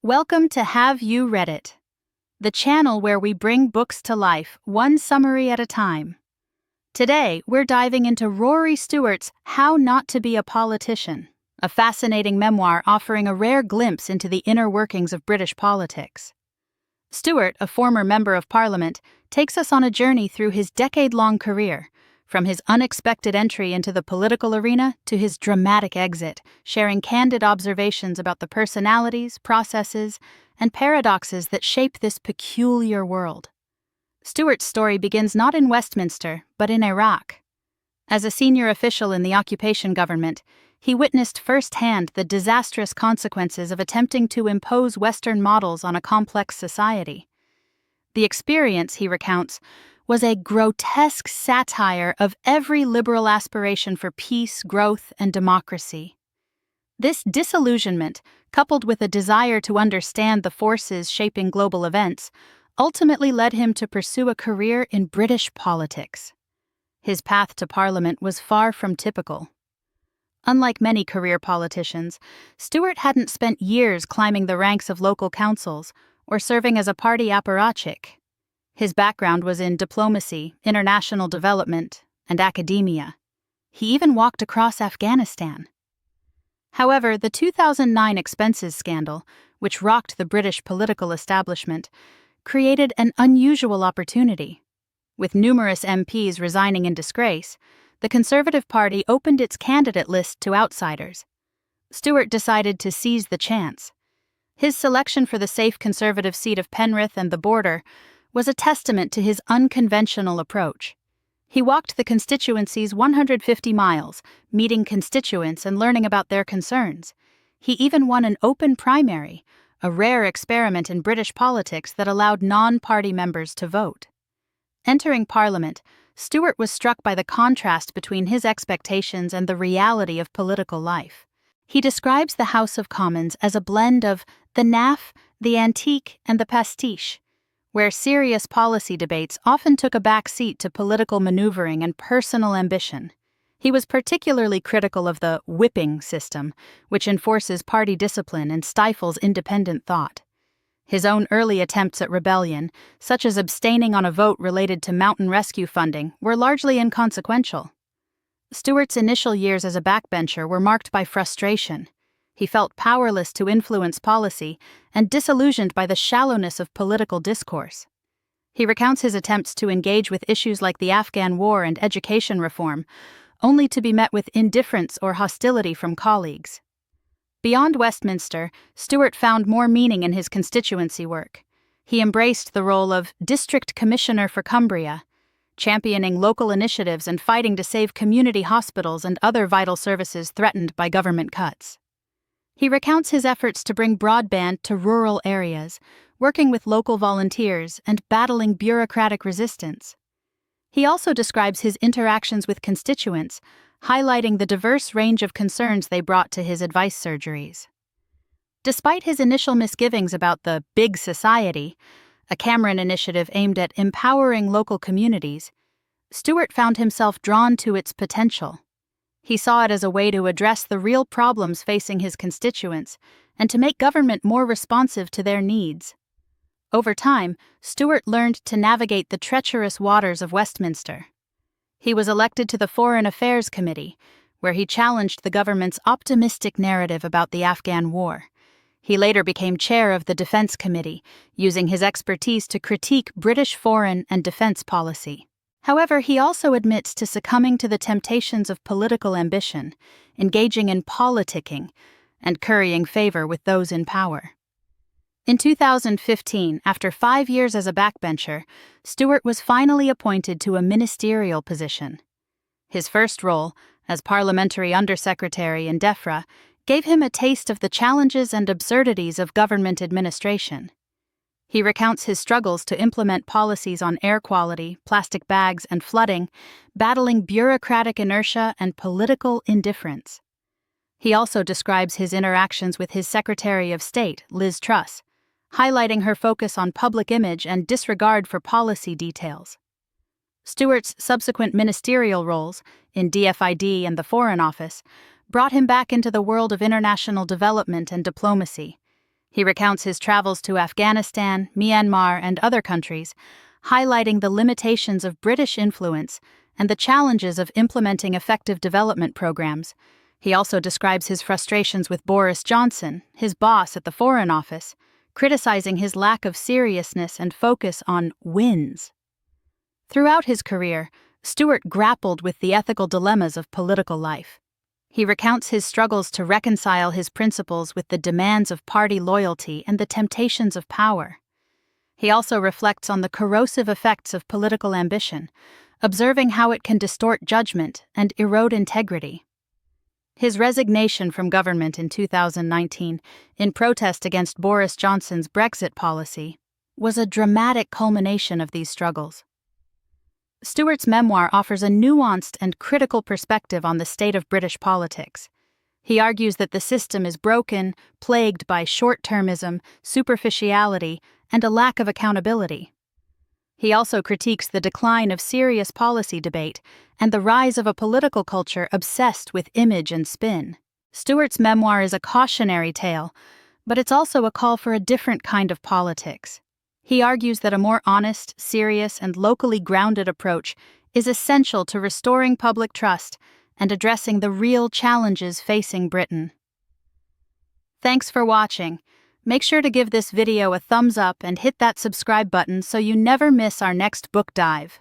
Welcome to Have You Read It, the channel where we bring books to life, one summary at a time. Today, we're diving into Rory Stewart's How Not to Be a Politician, a fascinating memoir offering a rare glimpse into the inner workings of British politics. Stewart, a former Member of Parliament, takes us on a journey through his decade-long career, from his unexpected entry into the political arena to his dramatic exit, sharing candid observations about the personalities, processes, and paradoxes that shape this peculiar world. Stewart's story begins not in Westminster, but in Iraq. As a senior official in the occupation government, he witnessed firsthand the disastrous consequences of attempting to impose Western models on a complex society. The experience, he recounts, was a grotesque satire of every liberal aspiration for peace, growth, and democracy. This disillusionment, coupled with a desire to understand the forces shaping global events, ultimately led him to pursue a career in British politics. His path to Parliament was far from typical. Unlike many career politicians, Stewart hadn't spent years climbing the ranks of local councils or serving as a party apparatchik. His background was in diplomacy, international development, and academia. He even walked across Afghanistan. However, the 2009 expenses scandal, which rocked the British political establishment, created an unusual opportunity. With numerous MPs resigning in disgrace, the Conservative Party opened its candidate list to outsiders. Stewart decided to seize the chance. His selection for the safe Conservative seat of Penrith and the Border was a testament to his unconventional approach. He walked the constituency's 150 miles, meeting constituents and learning about their concerns. He even won an open primary, a rare experiment in British politics that allowed non-party members to vote. Entering Parliament, Stewart was struck by the contrast between his expectations and the reality of political life. He describes the House of Commons as a blend of the naff, the antique, and the pastiche, where serious policy debates often took a back seat to political maneuvering and personal ambition. He was particularly critical of the whipping system, which enforces party discipline and stifles independent thought. His own early attempts at rebellion, such as abstaining on a vote related to mountain rescue funding, were largely inconsequential. Stewart's initial years as a backbencher were marked by frustration. He felt powerless to influence policy and disillusioned by the shallowness of political discourse. He recounts his attempts to engage with issues like the Afghan war and education reform, only to be met with indifference or hostility from colleagues. Beyond Westminster, Stewart found more meaning in his constituency work. He embraced the role of District Commissioner for Cumbria, championing local initiatives and fighting to save community hospitals and other vital services threatened by government cuts. He recounts his efforts to bring broadband to rural areas, working with local volunteers and battling bureaucratic resistance. He also describes his interactions with constituents, highlighting the diverse range of concerns they brought to his advice surgeries. Despite his initial misgivings about the Big Society, a Cameron initiative aimed at empowering local communities, Stewart found himself drawn to its potential. He saw it as a way to address the real problems facing his constituents and to make government more responsive to their needs. Over time, Stewart learned to navigate the treacherous waters of Westminster. He was elected to the Foreign Affairs Committee, where he challenged the government's optimistic narrative about the Afghan war. He later became chair of the Defense Committee, using his expertise to critique British foreign and defense policy. However, he also admits to succumbing to the temptations of political ambition, engaging in politicking, and currying favor with those in power. In 2015, after 5 years as a backbencher, Stewart was finally appointed to a ministerial position. His first role, as Parliamentary Undersecretary in DEFRA, gave him a taste of the challenges and absurdities of government administration. He recounts his struggles to implement policies on air quality, plastic bags, and flooding, battling bureaucratic inertia and political indifference. He also describes his interactions with his Secretary of State, Liz Truss, highlighting her focus on public image and disregard for policy details. Stewart's subsequent ministerial roles, in DFID and the Foreign Office, brought him back into the world of international development and diplomacy. He recounts his travels to Afghanistan, Myanmar, and other countries, highlighting the limitations of British influence and the challenges of implementing effective development programs. He also describes his frustrations with Boris Johnson, his boss at the Foreign Office, criticizing his lack of seriousness and focus on wins. Throughout his career, Stewart grappled with the ethical dilemmas of political life. He recounts his struggles to reconcile his principles with the demands of party loyalty and the temptations of power. He also reflects on the corrosive effects of political ambition, observing how it can distort judgment and erode integrity. His resignation from government in 2019, in protest against Boris Johnson's Brexit policy, was a dramatic culmination of these struggles. Stewart's memoir offers a nuanced and critical perspective on the state of British politics. He argues that the system is broken, plagued by short-termism, superficiality, and a lack of accountability. He also critiques the decline of serious policy debate and the rise of a political culture obsessed with image and spin. Stewart's memoir is a cautionary tale, but it's also a call for a different kind of politics. He argues that a more honest, serious, and locally grounded approach is essential to restoring public trust and addressing the real challenges facing Britain. Thanks for watching. Make sure to give this video a thumbs up and hit that subscribe button so you never miss our next book dive.